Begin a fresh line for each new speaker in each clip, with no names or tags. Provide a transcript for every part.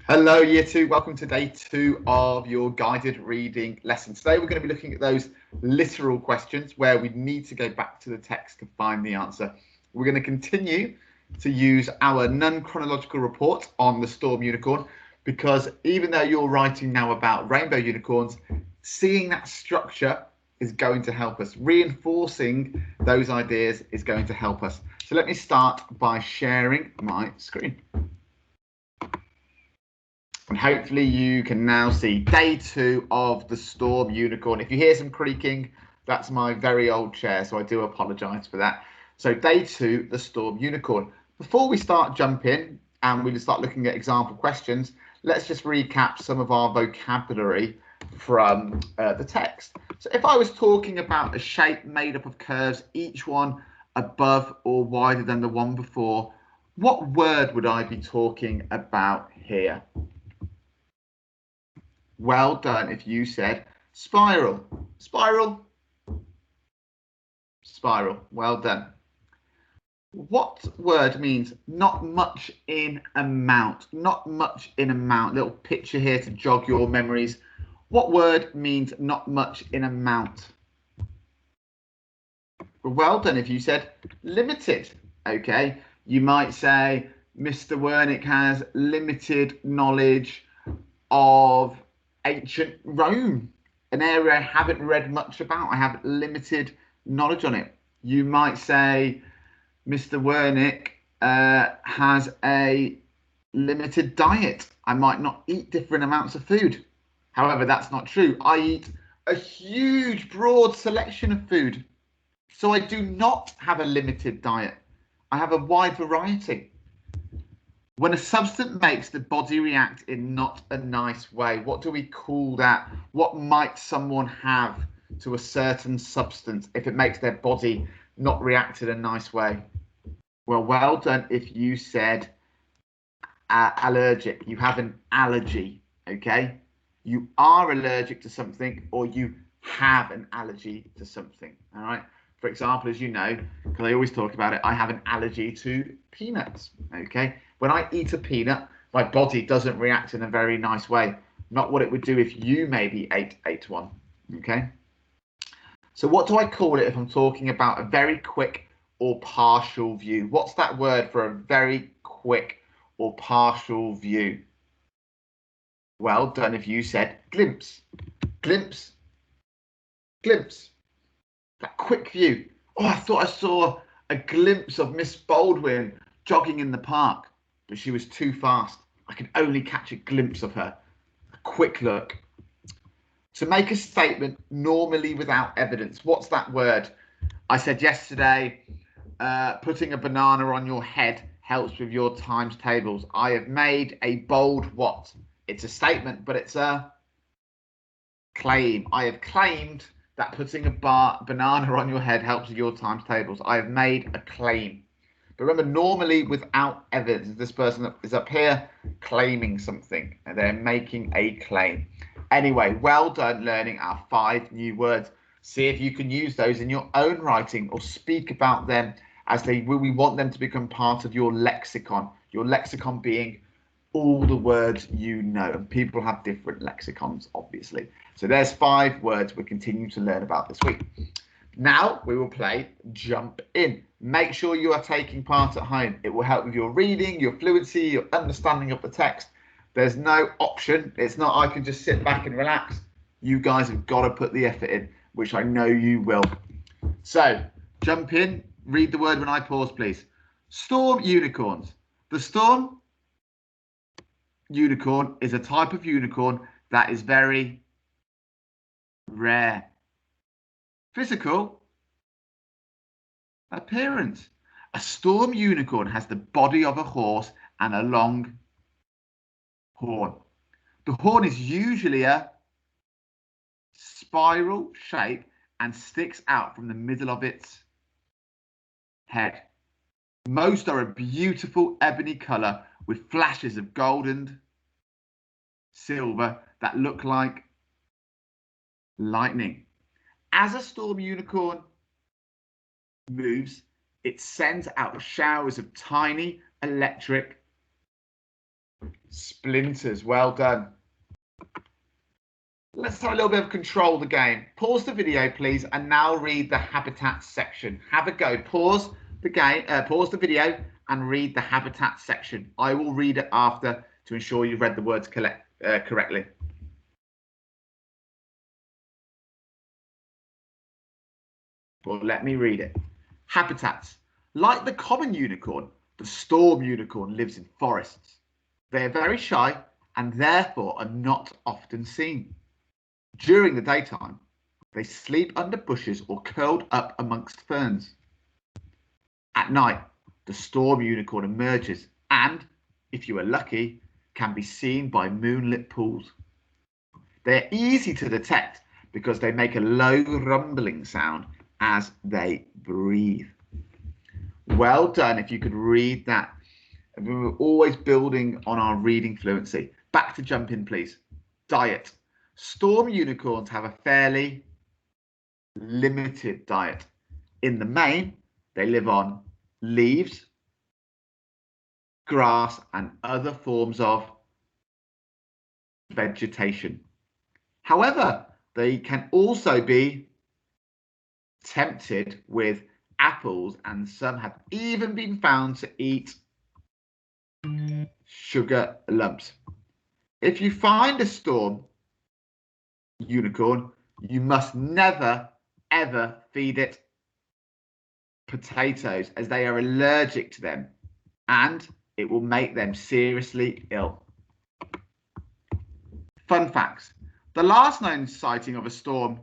Hello, Year 2. Welcome to day 2 of your guided reading lesson. Today we're going to be looking at those literal questions where we need to go back to the text to find the answer. We're going to continue to use our non-chronological report on the storm unicorn because even though you're writing now about rainbow unicorns, seeing that structure is going to help us. Reinforcing those ideas is going to help us. So let me start by sharing my screen. And hopefully you can now see day 2 of the storm unicorn. If you hear some creaking, that's my very old chair, so I do apologise for that. So day 2, the storm unicorn. Before we start jumping and we start looking at example questions, let's just recap some of our vocabulary from the text. So if I was talking about a shape made up of curves, each one above or wider than the one before, what word would I be talking about here? Well done if you said spiral. Spiral. Spiral. Well done. What word means not much in amount? Not much in amount. Little picture here to jog your memories. What word means not much in amount? Well done if you said limited. Okay. You might say Mr. Wernick has limited knowledge of ancient Rome, an area I haven't read much about. I have limited knowledge on it. You might say Mr. Wernick has a limited diet. I might not eat different amounts of food. However, that's not true. I eat a huge, broad selection of food. So I do not have a limited diet. I have a wide variety. When a substance makes the body react in not a nice way, what do we call that? What might someone have to a certain substance if it makes their body not react in a nice way? Well done if you said allergic. You have an allergy, okay? You are allergic to something or you have an allergy to something, all right? For example, as you know, because I always talk about it, I have an allergy to peanuts, okay? When I eat a peanut, my body doesn't react in a very nice way. Not what it would do if you maybe ate one, okay? So what do I call it if I'm talking about a very quick or partial view? What's that word for a very quick or partial view? Well done if you said glimpse. Glimpse. Glimpse. That quick view. Oh, I thought I saw a glimpse of Miss Baldwin jogging in the park, but she was too fast. I could only catch a glimpse of her. A quick look. To make a statement normally without evidence. What's that word? I said yesterday, putting a banana on your head helps with your times tables. I have made a bold what? It's a statement, but it's a claim. I have claimed that putting a banana on your head helps with your times tables. I have made a claim. But remember, normally without evidence, this person is up here claiming something and they're making a claim. Anyway, well done learning our 5 new words. See if you can use those in your own writing or speak about them as we want them to become part of your lexicon being all the words you know, and people have different lexicons, obviously. So there's 5 words we're continuing to learn about this week. Now we will play Jump In. Make sure you are taking part at home. It will help with your reading, your fluency, your understanding of the text. There's no option. It's not I can just sit back and relax. You guys have got to put the effort in, which I know you will. So jump in, read the word when I pause, please. Storm unicorns. The storm unicorn is a type of unicorn that is very rare. Physical appearance. A storm unicorn has the body of a horse and a long horn. The horn is usually a spiral shape and sticks out from the middle of its head. Most are a beautiful ebony color with flashes of gold and silver that look like lightning. As a storm unicorn moves, it sends out showers of tiny electric Splinters. Well done. Let's have a little bit of control of the game. Pause the video, please, and now read the habitats section. Have a go. Pause the game. Pause the video and read the habitats section. I will read it after to ensure you've read the words correctly. Well, let me read it. Habitats. Like the common unicorn, the storm unicorn lives in forests. They are very shy and therefore are not often seen. During the daytime, they sleep under bushes or curled up amongst ferns. At night, the storm unicorn emerges and, if you are lucky, can be seen by moonlit pools. They are easy to detect because they make a low rumbling sound as they breathe. Well done if you could read that. We were always building on our reading fluency. Back to jump in, please. Diet. Storm unicorns have a fairly limited diet. In the main, they live on leaves, grass, and other forms of vegetation. However, they can also be tempted with apples, and some have even been found to eat sugar lumps. If you find a storm unicorn, you must never ever feed it potatoes, as they are allergic to them and it will make them seriously ill. Fun facts. The last known sighting of a storm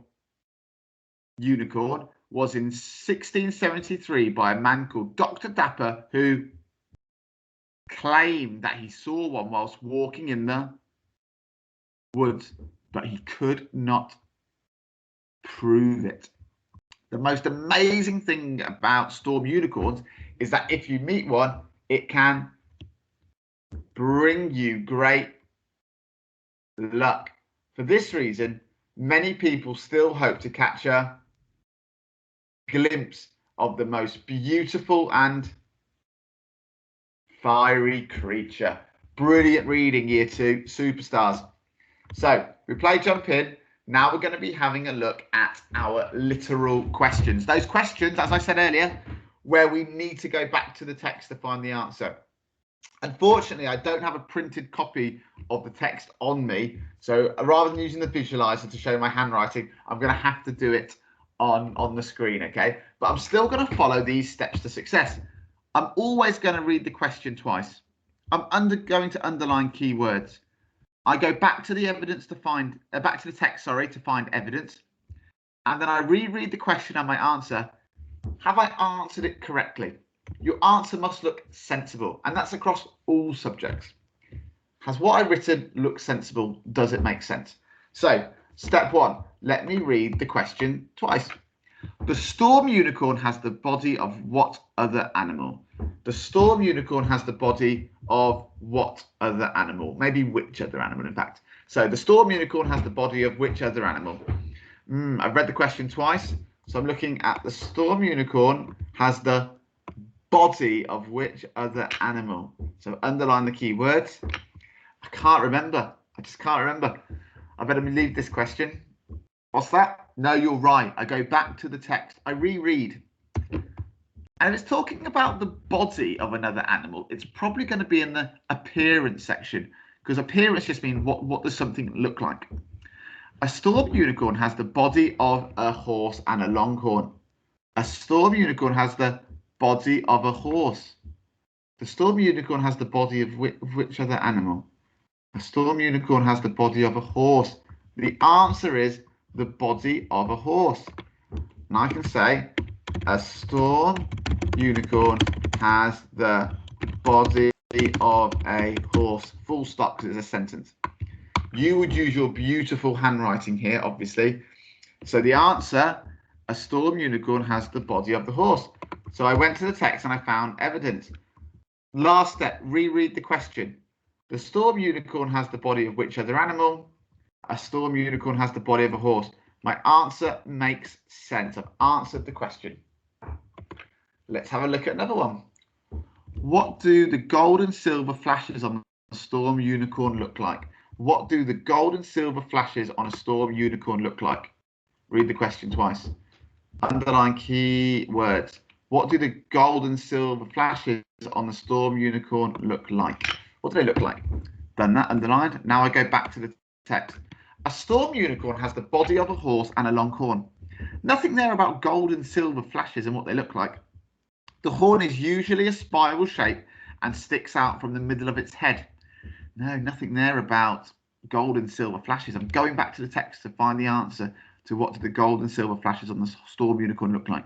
unicorn was in 1673 by a man called Dr. Dapper, who claimed that he saw one whilst walking in the woods, but he could not prove it. The most amazing thing about storm unicorns is that if you meet one, it can bring you great luck. For this reason, many people still hope to catch a glimpse of the most beautiful and fiery creature. Brilliant reading, year 2, superstars. So we play jump in. Now we're going to be having a look at our literal questions. Those questions, as I said earlier, where we need to go back to the text to find the answer. Unfortunately, I don't have a printed copy of the text on me. So rather than using the visualizer to show my handwriting, I'm going to have to do it on the screen, okay? But I'm still going to follow these steps to success. I'm always going to read the question twice. I'm going to underline keywords. I go back to the evidence to find back to the text, sorry, to find evidence, and then I reread the question and my answer. Have I answered it correctly? Your answer must look sensible, and that's across all subjects. Has what I've written looked sensible? Does it make sense? So, step 1, let me read the question twice. The storm unicorn has the body of what other animal? The storm unicorn has the body of what other animal? Maybe which other animal, in fact. So the storm unicorn has the body of which other animal? I've read the question twice. So I'm looking at the storm unicorn has the body of which other animal? So underline the key words. I can't remember. I just can't remember. I better leave this question. What's that? No, you're right. I go back to the text. I reread. And if it's talking about the body of another animal, it's probably going to be in the appearance section, because appearance just means what does something look like. A storm unicorn has the body of a horse and a longhorn. A storm unicorn has the body of a horse. The storm unicorn has the body of which other animal? A storm unicorn has the body of a horse. The answer is the body of a horse. And I can say a storm unicorn has the body of a horse. Full stop, because it's a sentence. You would use your beautiful handwriting here, obviously. So the answer, a storm unicorn has the body of the horse. So I went to the text and I found evidence. Last step, reread the question. The storm unicorn has the body of which other animal? A storm unicorn has the body of a horse. My answer makes sense. I've answered the question. Let's have a look at another one. What do the gold and silver flashes on storm unicorn look like? What do the gold and silver flashes on a storm unicorn look like? Read the question twice. Underline key words. What do the gold and silver flashes on the storm unicorn look like? What do they look like? Done that, underlined. Now I go back to the text. A storm unicorn has the body of a horse and a long horn. Nothing there about gold and silver flashes and what they look like. The horn is usually a spiral shape and sticks out from the middle of its head. No, nothing there about gold and silver flashes. I'm going back to the text to find the answer to what do the gold and silver flashes on the storm unicorn look like.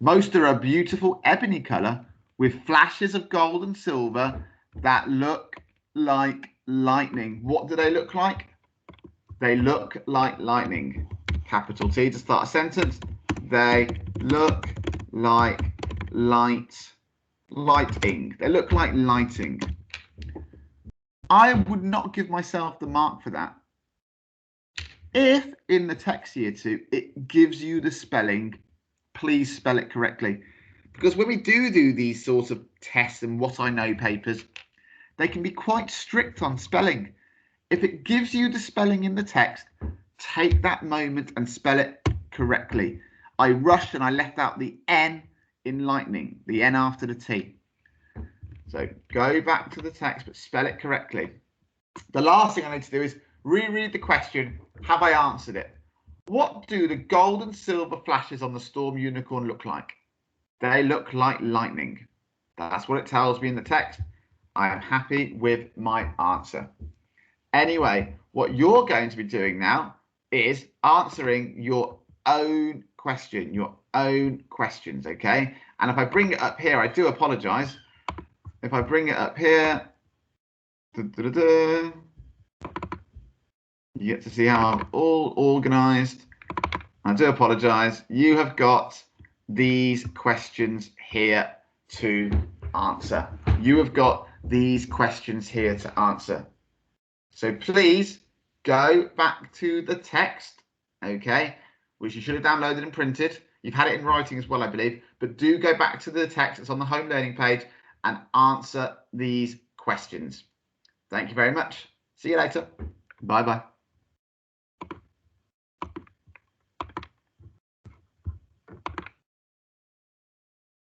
Most are a beautiful ebony colour with flashes of gold and silver that look like lightning. What do they look like? They look like lightning. Capital T to start a sentence. They look like lighting. They look like lighting. I would not give myself the mark for that. If in the text year 2 it gives you the spelling, please spell it correctly. Because when we do these sorts of tests and what I know papers, they can be quite strict on spelling. If it gives you the spelling in the text, take that moment and spell it correctly. I rushed and I left out the N in lightning, the N after the T. So go back to the text, but spell it correctly. The last thing I need to do is reread the question. Have I answered it? What do the gold and silver flashes on the storm unicorn look like? They look like lightning. That's what it tells me in the text. I am happy with my answer. Anyway, what you're going to be doing now is answering your own question, your own questions, okay? And if I bring it up here, I do apologize. If I bring it up here, you get to see how I'm all organized. I do apologize. You have got these questions here to answer. You have got these questions here to answer. So please go back to the text, okay, which you should have downloaded and printed. You've had it in writing as well, I believe, but do go back to the text that's on the home learning page and answer these questions. Thank you very much. See you later. Bye-bye.